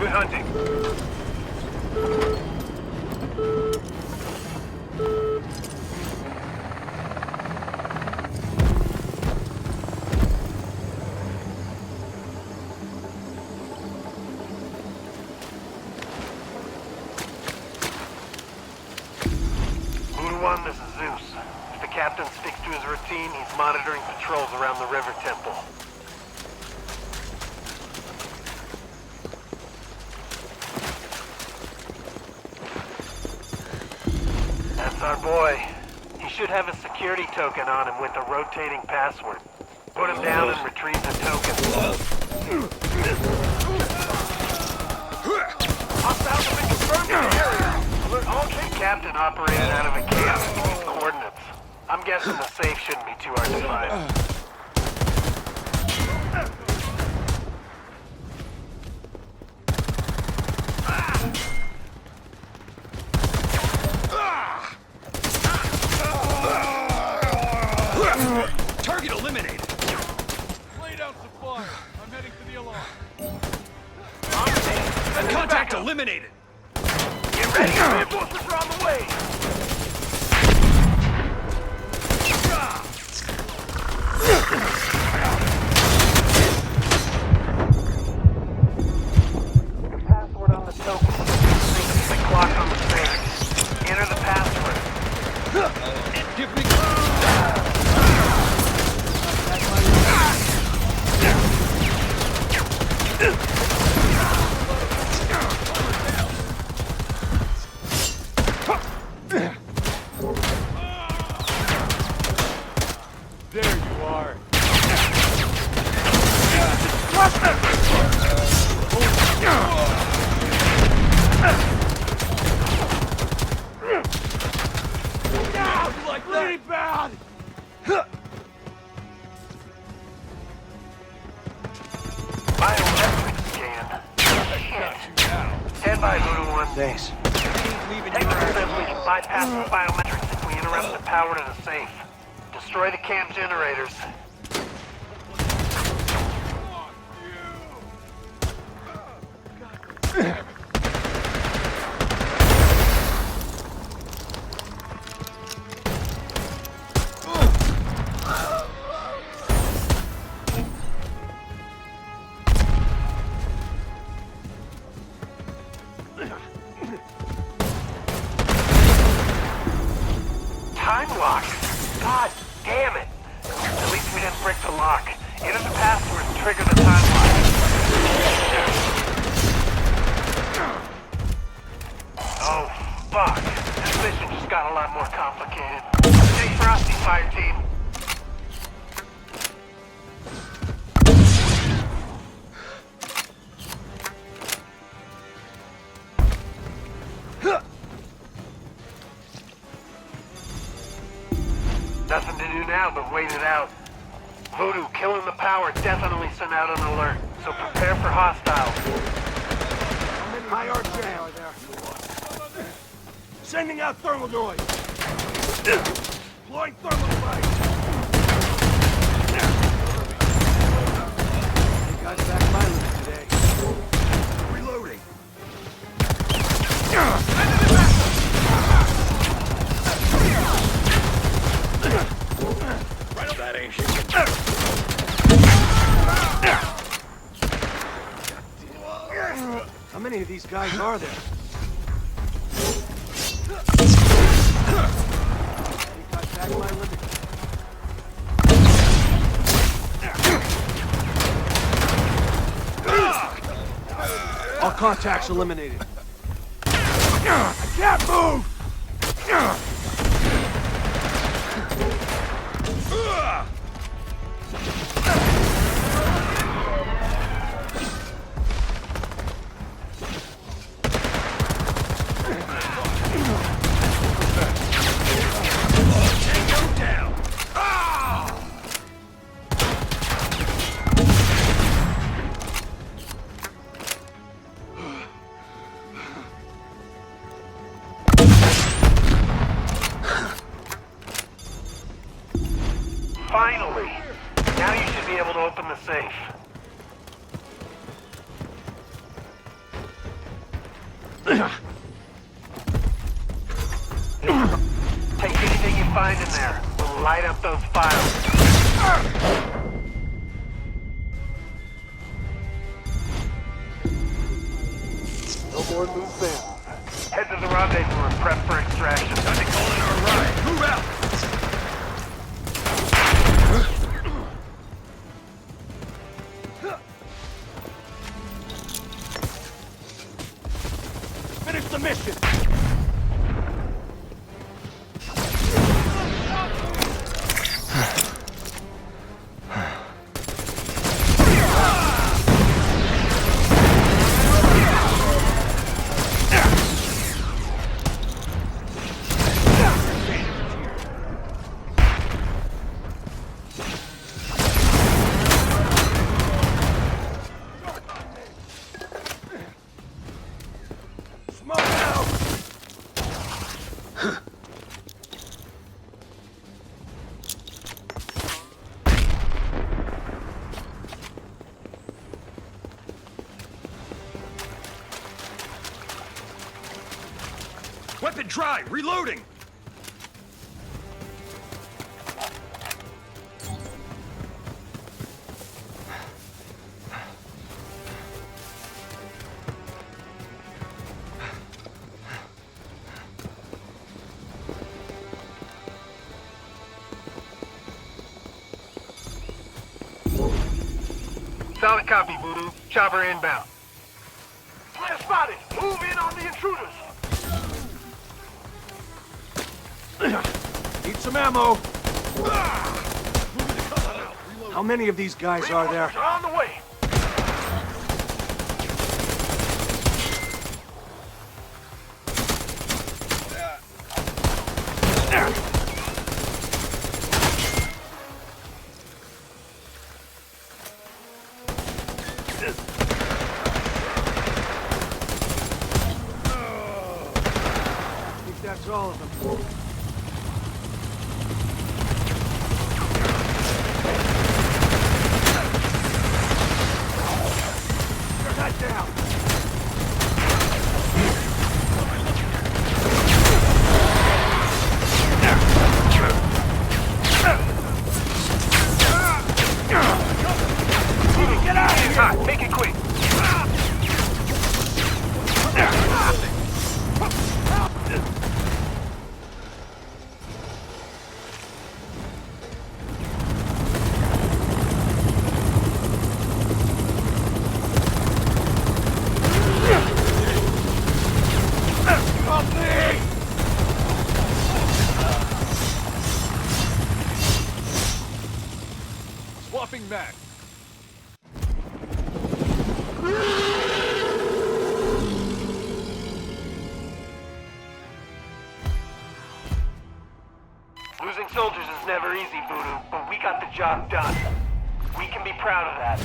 Good hunting. Voodoo 1, this is Zeus. If the captain sticks to his routine, he's monitoring patrols around the river temple. That's our boy. He should have a security token on him with a rotating password. Put him down and retrieve the token. Hostiles have been confirmed in the area. Alert all trade. Captain operated out of a camp with these coordinates. I'm guessing the safe shouldn't be too hard to find. Target eliminated! Lay down some fire. I'm heading to the alarm. Contact eliminated! Get ready! Reinforcements are on the way! The password on the token. The clock on the safe. Enter the password. Give me... There you are. You like that? Pretty bad. Biometric scan. Stand by, Voodoo 1. Thanks. Technical says we can bypass the biometrics if we interrupt the power to the safe. Destroy the camp generators. Time lock. God damn it. At least we didn't break the lock. Enter the password and trigger the time lock. Oh, fuck. This mission just got a lot more complicated. Stay frosty, fire team. Nothing to do now but wait it out. Voodoo, killing the power definitely sent out an alert, so prepare for hostiles. High arc jam. Sending out thermal noise. Deploying thermal device. You guys back my loot today. Reloading. Right up that ain't shit. How many of these guys are there? You guys back my limit. All contacts eliminated. I can't move! Finally! Now you should be able to open the safe. Take anything you find in there. We'll light up those files. No more loose ends. Head to the rendezvous and prep for extraction. Time to call in our ride. Move out! Finish the mission! Smoke out! Weapon dry! Reloading! Solid copy, Voodoo. Chopper inbound. Flare spotted! Move in on the intruders! Need some ammo. How many of these guys are there? Reinforcements are on the way! I think that's all of them. Turn that down! Get out of here! Hot, make it quick! Swapping back. Losing soldiers is never easy, Voodoo, but we got the job done. We can be proud of that.